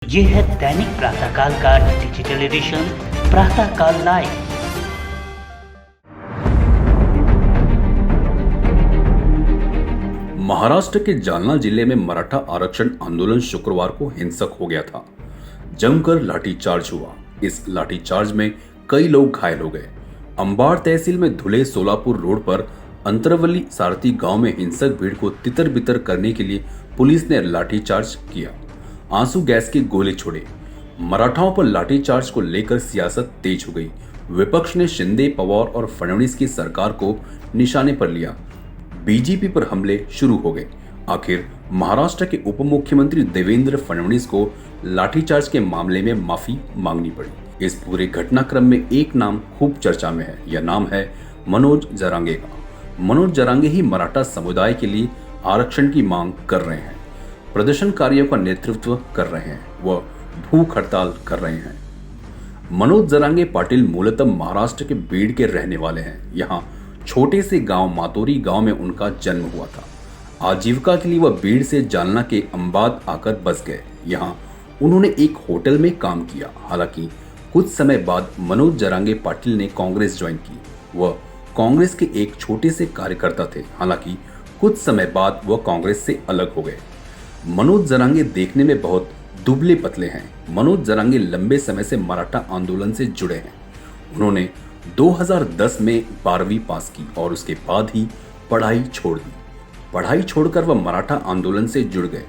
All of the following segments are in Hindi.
ये है दैनिक प्रातःकाल का डिजिटल एडिशन प्रातःकाल लाइव। महाराष्ट्र के जालना जिले में मराठा आरक्षण आंदोलन शुक्रवार को हिंसक हो गया था। जमकर लाठीचार्ज हुआ। इस लाठीचार्ज में कई लोग घायल हो गए। अंबाड़ तहसील में धुले सोलापुर रोड पर अंतरवली सारथी गांव में हिंसक भीड़ को तितर बितर करने के लिए पुलिस ने लाठीचार्ज किया, आंसू गैस के गोले छोड़े। मराठाओं पर लाठीचार्ज को लेकर सियासत तेज हो गई। विपक्ष ने शिंदे, पवार और फडणवीस की सरकार को निशाने पर लिया। बीजेपी पर हमले शुरू हो गए। आखिर महाराष्ट्र के उप मुख्यमंत्री देवेंद्र फडणवीस को लाठीचार्ज के मामले में माफी मांगनी पड़ी। इस पूरे घटनाक्रम में एक नाम खूब चर्चा में है। यह नाम है मनोज जरांगे का। मनोज जरांगे ही मराठा समुदाय के लिए आरक्षण की मांग कर रहे हैं, प्रदर्शनकारियों का नेतृत्व कर रहे हैं, वह भूख हड़ताल कर रहे हैं। मनोज जरांगे पाटिल मूलतः महाराष्ट्र के बीड़ के रहने वाले हैं। यहाँ छोटे से गांव मातोरी गांव में उनका जन्म हुआ था। आजीविका के लिए वह बीड़ से जालना के अंबाद आकर बस गए। यहाँ उन्होंने एक होटल में काम किया। हालांकि कुछ समय बाद मनोज जरांगे पाटिल ने कांग्रेस ज्वाइन की। वह कांग्रेस के एक छोटे से कार्यकर्ता थे। हालांकि कुछ समय बाद वह कांग्रेस से अलग हो गए। मनोज जरांगे देखने में बहुत दुबले पतले हैं। मनोज जरांगे लंबे समय से मराठा आंदोलन से जुड़े हैं। उन्होंने 2010 में 12वीं पास की और उसके बाद ही पढ़ाई छोड़ दी। पढ़ाई छोड़कर वह मराठा आंदोलन से जुड़ गए।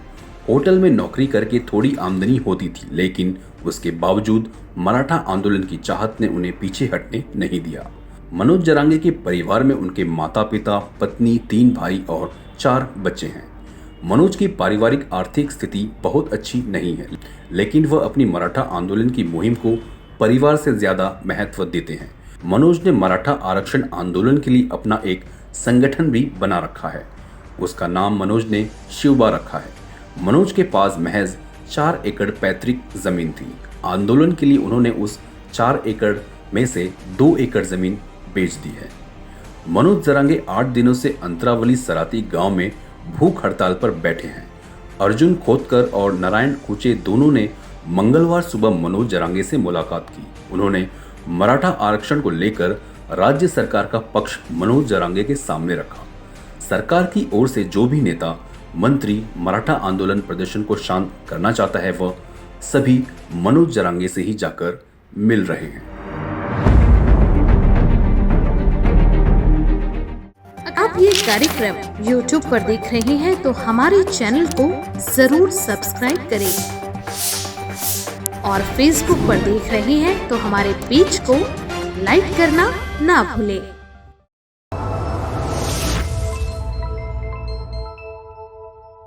होटल में नौकरी करके थोड़ी आमदनी होती थी, लेकिन उसके बावजूद मराठा आंदोलन की चाहत ने उन्हें पीछे हटने नहीं दिया। मनोज जरांगे के परिवार में उनके माता पिता, पत्नी, 3 भाई और 4 बच्चे हैं। मनोज की पारिवारिक आर्थिक स्थिति बहुत अच्छी नहीं है, लेकिन वह अपनी मराठा आंदोलन की मुहिम को परिवार से ज्यादा महत्व देते हैं। मनोज ने मराठा आरक्षण आंदोलन के लिए अपना एक संगठन भी बना रखा है। उसका नाम मनोज ने शिवबा रखा है। मनोज के पास महज 4 एकड़ पैतृक जमीन थी। आंदोलन के लिए उन्होंने उस 4 एकड़ में से 2 एकड़ जमीन बेच दी है। मनोज जरांगे 8 दिनों से अंतरावली सराती गांव में भूख हड़ताल पर बैठे हैं। अर्जुन खोतकर और नारायण कुचे दोनों ने मंगलवार सुबह मनोज जरांगे से मुलाकात की। उन्होंने मराठा आरक्षण को लेकर राज्य सरकार का पक्ष मनोज जरांगे के सामने रखा। सरकार की ओर से जो भी नेता, मंत्री मराठा आंदोलन प्रदर्शन को शांत करना चाहता है, वह सभी मनोज जरांगे से ही जाकर मिल रहे हैं। आप ये कार्यक्रम YouTube पर देख रहे हैं तो हमारे चैनल को जरूर सब्सक्राइब करें और Facebook पर देख रहे हैं तो हमारे पेज को लाइक करना ना भूलें।